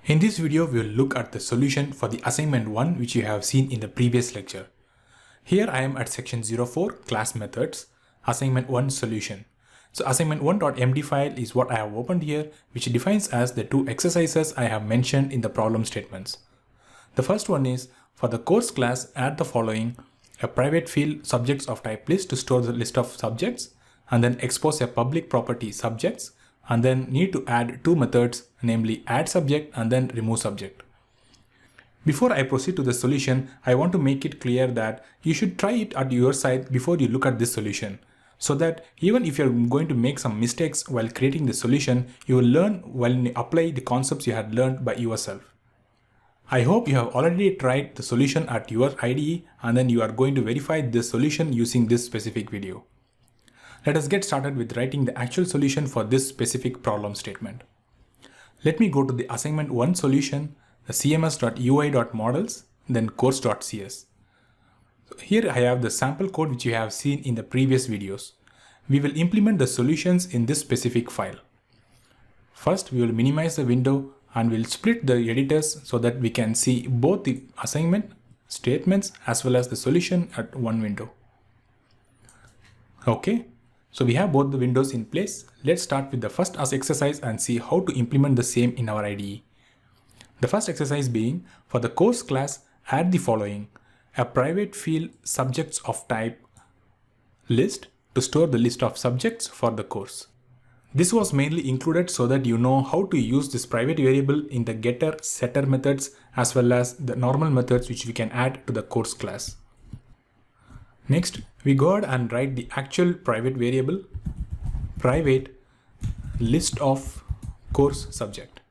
In this video, we will look at the solution for the assignment 1 which you have seen in the previous lecture. Here I am at section 04 class methods, assignment 1 solution. So assignment 1.md file is what I have opened here, which defines as the two exercises I have mentioned in the problem statements. The first one is for the course class, add the following: a private field subjects of type list to store the list of subjects, and then expose a public property subjects, and then need to add two methods, namely add subject and then remove subject. Before I proceed to the solution, I want to make it clear that you should try it at your side before you look at this solution, so that even if you're going to make some mistakes while creating the solution, you will learn when you apply the concepts you had learned by yourself. I hope you have already tried the solution at your IDE and then you are going to verify this solution using this specific video. Let us get started with writing the actual solution for this specific problem statement. Let me go to the assignment 1 solution, the cms.ui.models, then course.cs. So here I have the sample code which you have seen in the previous videos. We will implement the solutions in this specific file. First, we will minimize the window and we'll split the editors so that we can see both the assignment statements as well as the solution at one window. Okay. So we have both the windows in place. Let's start with the first exercise and see how to implement the same in our IDE. The first exercise being, for the course class, add the following: a private field subjects of type list to store the list of subjects for the course. This was mainly included so that you know how to use this private variable in the getter, setter methods as well as the normal methods which we can add to the course class. Next, we go ahead and write the actual private variable, private list of course subject.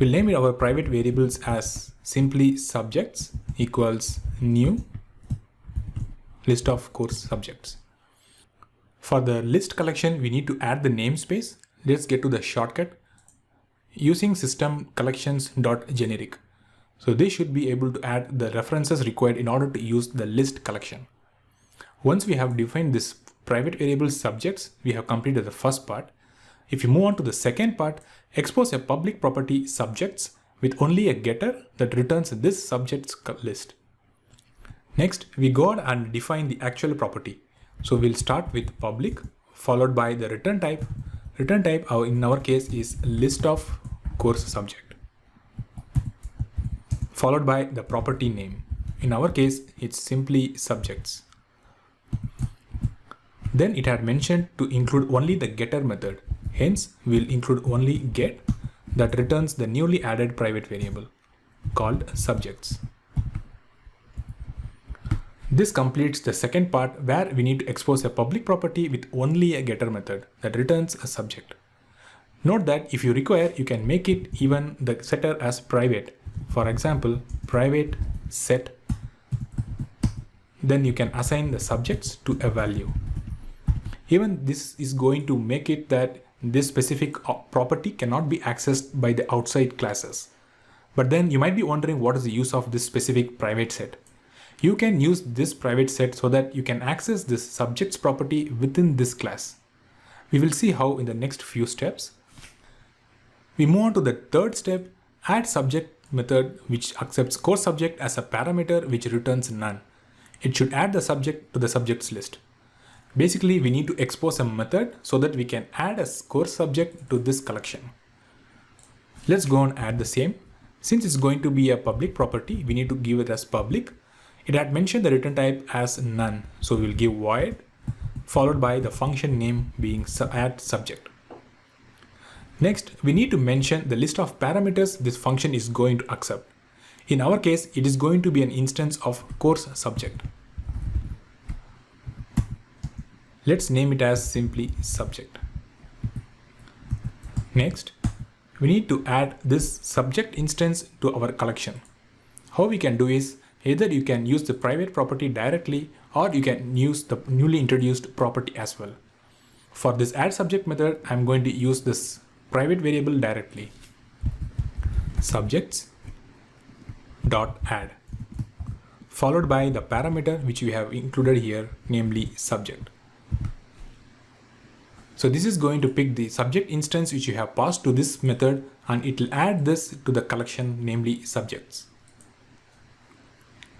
We'll name our private variables as simply subjects equals new list of course subjects. For the list collection, we need to add the namespace. Let's get to the shortcut using system collections.generic. So they should be able to add the references required in order to use the list collection. Once we have defined this private variable subjects, we have completed the first part. If you move on to the second part, expose a public property subjects with only a getter that returns this subjects list. Next, we go on and define the actual property. So we'll start with public followed by the return type. Return type in our case is list of course subject, followed by the property name. In our case, it's simply subjects. Then it had mentioned to include only the getter method. Hence, we'll include only get that returns the newly added private variable called subjects. This completes the second part where we need to expose a public property with only a getter method that returns a subject. Note that if you require, you can make it even the setter as private. For example, private set, then you can assign the subjects to a value. Even this is going to make it that this specific property cannot be accessed by the outside classes. But then you might be wondering what is the use of this specific private set. You can use this private set so that you can access this subjects property within this class. We will see how in the next few steps. We move on to the third step, add subject method which accepts course subject as a parameter which returns none. It should add the subject to the subjects list. Basically, we need to expose a method so that we can add a course subject to this collection. Let's go and add the same. Since it's going to be a public property, we need to give it as public. It had mentioned the return type as none, so we'll give void followed by the function name being add subject. Next, we need to mention the list of parameters this function is going to accept. In our case, it is going to be an instance of course subject. Let's name it as simply subject. Next, we need to add this subject instance to our collection. How we can do is, either you can use the private property directly or you can use the newly introduced property as well. For this add subject method, I'm going to use this private variable directly, subjects dot add, followed by the parameter which we have included here, namely subject. So this is going to pick the subject instance which you have passed to this method, and it will add this to the collection, namely subjects.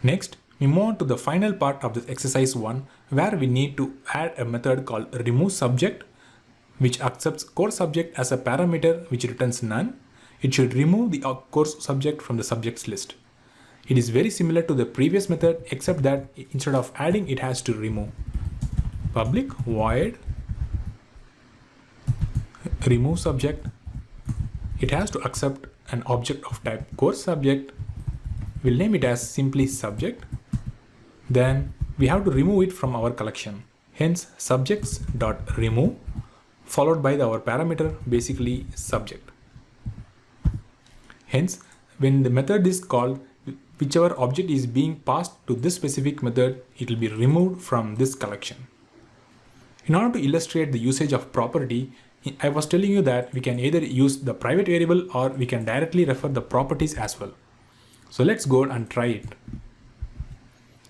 Next, we move on to the final part of this exercise 1, where we need to add a method called remove subject, which accepts course subject as a parameter which returns none. It should remove the course subject from the subjects list. It is very similar to the previous method, except that instead of adding, it has to remove. Public void remove subject. It has to accept an object of type course subject. We'll name it as simply subject. Then we have to remove it from our collection. Hence subjects.remove followed by our parameter, basically subject. Hence, when the method is called, whichever object is being passed to this specific method, it will be removed from this collection. In order to illustrate the usage of property, I was telling you that we can either use the private variable or we can directly refer the properties as well. So let's go and try it.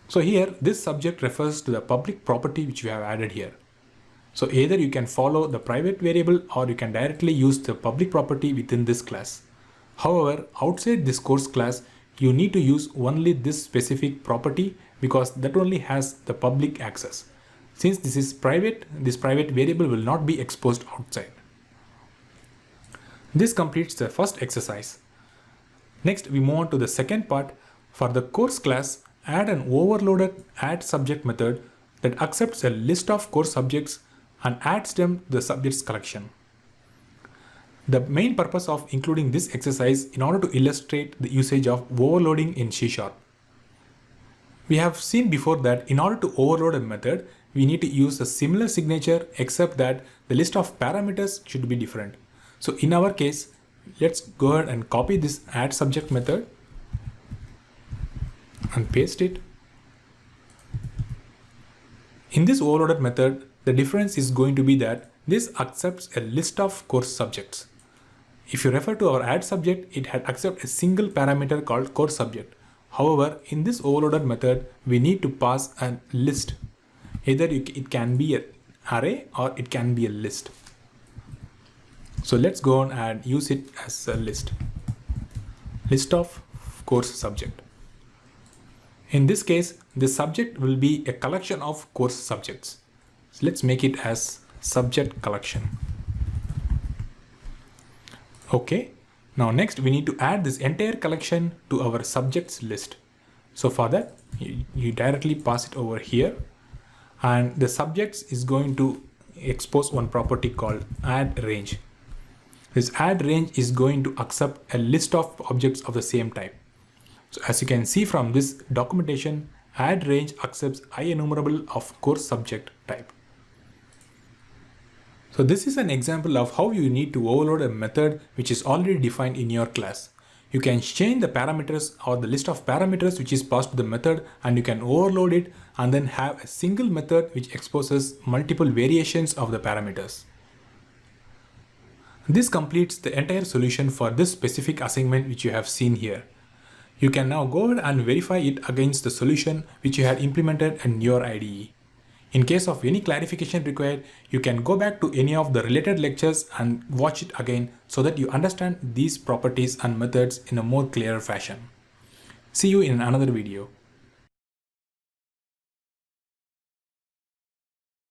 So here, this subject refers to the public property which we have added here. So either you can follow the private variable or you can directly use the public property within this class. However, outside this course class, you need to use only this specific property because that only has the public access. Since this is private, this private variable will not be exposed outside. This completes the first exercise. Next, we move on to the second part. For the course class, add an overloaded add subject method that accepts a list of course subjects and adds them to the subjects collection. The main purpose of including this exercise in order to illustrate the usage of overloading in C#. We have seen before that in order to overload a method, we need to use a similar signature, except that the list of parameters should be different. So in our case, let's go ahead and copy this add subject method and paste it. In this overloaded method, the difference is going to be that this accepts a list of course subjects. If you refer to our add subject, it had accept a single parameter called course subject. However, in this overloaded method, we need to pass a list. Either it can be an array or it can be a list. So let's go on and use it as a list. List of course subject. In this case, the subject will be a collection of course subjects. So let's make it as subject collection. Okay. Now next we need to add this entire collection to our subjects list. So for that, you directly pass it over here. And the subjects is going to expose one property called add range. This add range is going to accept a list of objects of the same type. So as you can see from this documentation, add range accepts IEnumerable of course subject type. So this is an example of how you need to overload a method which is already defined in your class. You can change the parameters or the list of parameters which is passed to the method, and you can overload it and then have a single method which exposes multiple variations of the parameters. This completes the entire solution for this specific assignment which you have seen here. You can now go ahead and verify it against the solution which you had implemented in your IDE. In case of any clarification required, you can go back to any of the related lectures and watch it again so that you understand these properties and methods in a more clearer fashion. See you in another video.